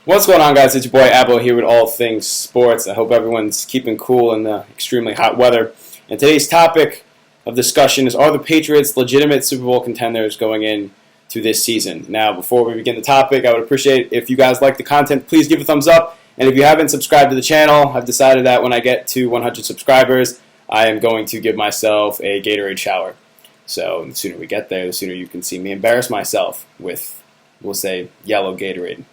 What's going on, guys? It's your boy Abbo here with all things sports. I hope everyone's keeping cool in the extremely hot weather. And today's topic of discussion is, are the Patriots legitimate Super Bowl contenders going into this season? Now, before we begin the topic, I would appreciate if you guys like the content, please give a thumbs up. And if you haven't subscribed to the channel, I've decided that when I get to 100 subscribers, I am going to give myself a Gatorade shower. So the sooner we get there, the sooner you can see me embarrass myself with, we'll say, yellow Gatorade.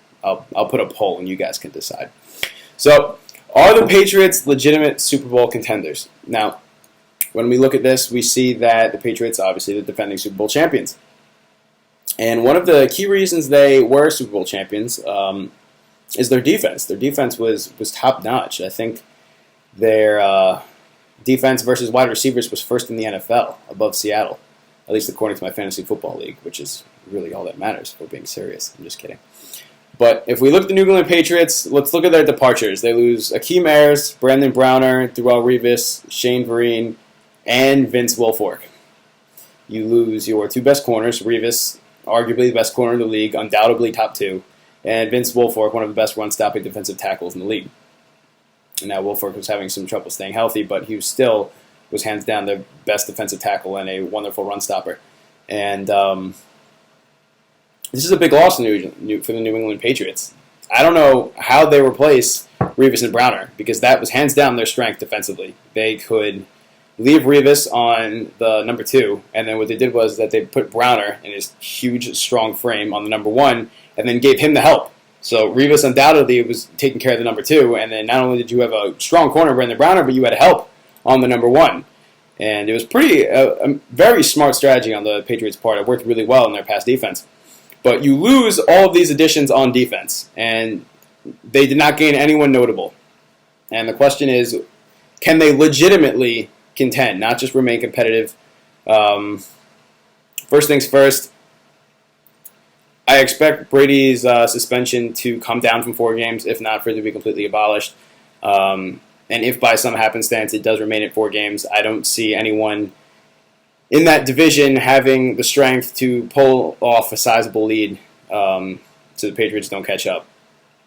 I'll put a poll and you guys can decide. So, are the Patriots legitimate Super Bowl contenders? Now, when we look at this, we see that the Patriots, obviously, the defending Super Bowl champions. And one of the key reasons they were Super Bowl champions is their defense. Their defense was top-notch. I think their defense versus wide receivers was first in the NFL, above Seattle, at least according to my fantasy football league, which is really all that matters, if we're being serious. I'm just kidding. But if we look at the New England Patriots, let's look at their departures. They lose Akeem Ayers, Brandon Browner, Darrelle Revis, Shane Vereen, and Vince Wilfork. You lose your two best corners, Revis, arguably the best corner in the league, undoubtedly top two, and Vince Wilfork, one of the best run-stopping defensive tackles in the league. And now Wilfork was having some trouble staying healthy, but he still was hands down the best defensive tackle and a wonderful run-stopper. And this is a big loss for the New England Patriots. I don't know how they replace Revis and Browner, because that was hands down their strength defensively. They could leave Revis on the number 2, and then what they did was that they put Browner in his huge, strong frame on the number 1, and then gave him the help. So Revis undoubtedly was taking care of the number 2, and then not only did you have a strong corner, Brandon Browner, but you had help on the number 1. And it was a very smart strategy on the Patriots' part. It worked really well in their pass defense. But you lose all of these additions on defense, and they did not gain anyone notable. And the question is, can they legitimately contend, not just remain competitive? First things first, I expect Brady's suspension to come down from 4 games, if not for it to be completely abolished. And if by some happenstance it does remain at 4 games, I don't see anyone in that division having the strength to pull off a sizable lead so the Patriots don't catch up.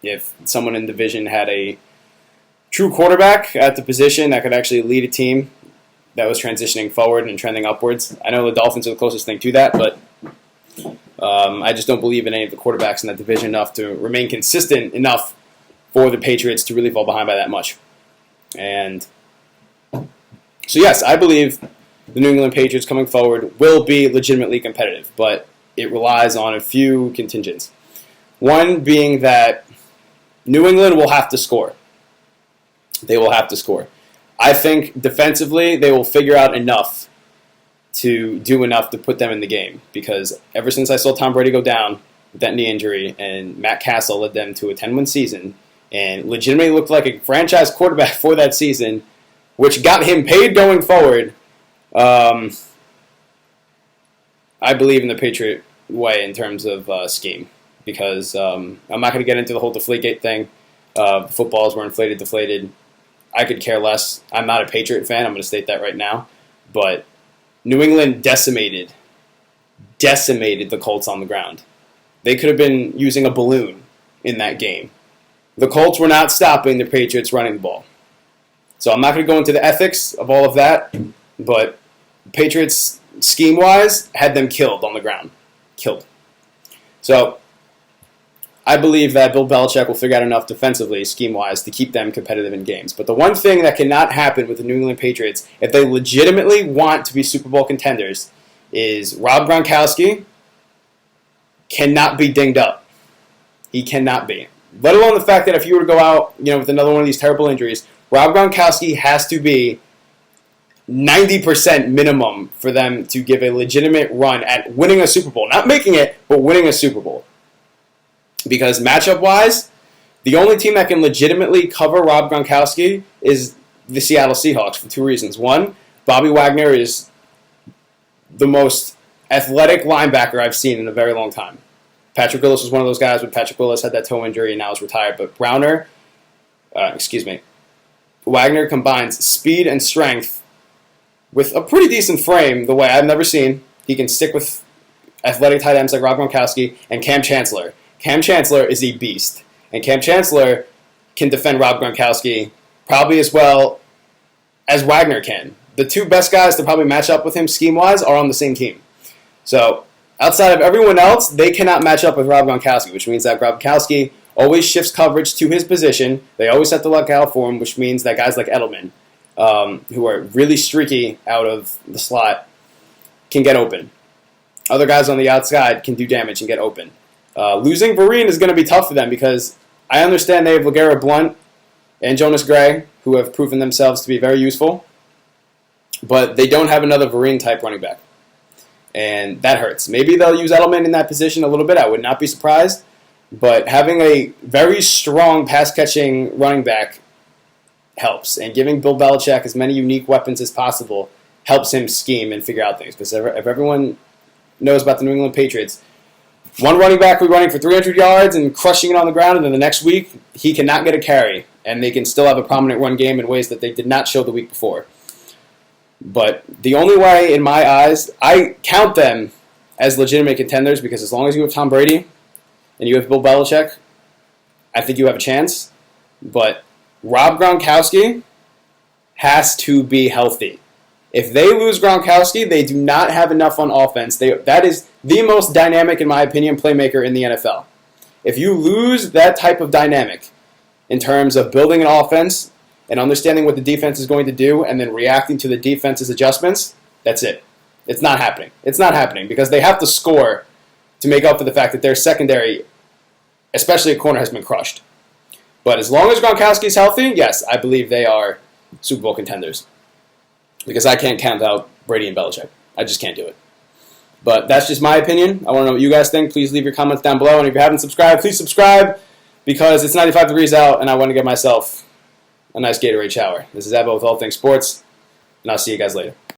If someone in the division had a true quarterback at the position that could actually lead a team that was transitioning forward and trending upwards, I know the Dolphins are the closest thing to that, but I just don't believe in any of the quarterbacks in that division enough to remain consistent enough for the Patriots to really fall behind by that much. And so yes, I believe the New England Patriots coming forward will be legitimately competitive, but it relies on a few contingents. One being that New England will have to score. They will have to score. I think defensively they will figure out enough to do enough to put them in the game, because ever since I saw Tom Brady go down with that knee injury and Matt Castle led them to a 10-win season and legitimately looked like a franchise quarterback for that season, which got him paid going forward, I believe in the Patriot way in terms of scheme, because I'm not going to get into the whole Deflategate thing. The footballs were inflated, deflated. I could care less. I'm not a Patriot fan. I'm going to state that right now. But New England decimated the Colts on the ground. They could have been using a balloon in that game. The Colts were not stopping the Patriots running the ball. So I'm not going to go into the ethics of all of that, but Patriots, scheme-wise, had them killed on the ground. Killed. So I believe that Bill Belichick will figure out enough defensively, scheme-wise, to keep them competitive in games. But the one thing that cannot happen with the New England Patriots, if they legitimately want to be Super Bowl contenders, is Rob Gronkowski cannot be dinged up. He cannot be. Let alone the fact that if you were to go out, with another one of these terrible injuries, Rob Gronkowski has to be 90% minimum for them to give a legitimate run at winning a Super Bowl. Not making it, but winning a Super Bowl. Because matchup-wise, the only team that can legitimately cover Rob Gronkowski is the Seattle Seahawks for 2 reasons. One, Bobby Wagner is the most athletic linebacker I've seen in a very long time. Patrick Willis was one of those guys, but Patrick Willis had that toe injury and now is retired. But Wagner combines speed and strength with a pretty decent frame, the way I've never seen. He can stick with athletic tight ends like Rob Gronkowski and Cam Chancellor. Cam Chancellor is a beast. And Cam Chancellor can defend Rob Gronkowski probably as well as Wagner can. The two best guys to probably match up with him scheme-wise are on the same team. So outside of everyone else, they cannot match up with Rob Gronkowski, which means that Gronkowski always shifts coverage to his position. They always have to look out for him, which means that guys like Edelman, who are really streaky out of the slot, can get open. Other guys on the outside can do damage and get open. Losing Vereen is going to be tough for them because I understand they have LeGarrette Blount and Jonas Gray, who have proven themselves to be very useful, but they don't have another Vereen-type running back, and that hurts. Maybe they'll use Edelman in that position a little bit. I would not be surprised, but having a very strong pass-catching running back helps, and giving Bill Belichick as many unique weapons as possible helps him scheme and figure out things, because if everyone knows about the New England Patriots, one running back will be running for 300 yards and crushing it on the ground, and then the next week, he cannot get a carry, and they can still have a prominent run game in ways that they did not show the week before. But the only way, in my eyes, I count them as legitimate contenders, because as long as you have Tom Brady and you have Bill Belichick, I think you have a chance. But Rob Gronkowski has to be healthy. If they lose Gronkowski, they do not have enough on offense. That is the most dynamic, in my opinion, playmaker in the NFL. If you lose that type of dynamic in terms of building an offense and understanding what the defense is going to do and then reacting to the defense's adjustments, that's it. It's not happening. It's not happening because they have to score to make up for the fact that their secondary, especially at corner, has been crushed. But as long as Gronkowski's healthy, yes, I believe they are Super Bowl contenders. Because I can't count out Brady and Belichick. I just can't do it. But that's just my opinion. I want to know what you guys think. Please leave your comments down below. And if you haven't subscribed, please subscribe because it's 95 degrees out and I want to get myself a nice Gatorade shower. This is Abbo with All Things Sports, and I'll see you guys later.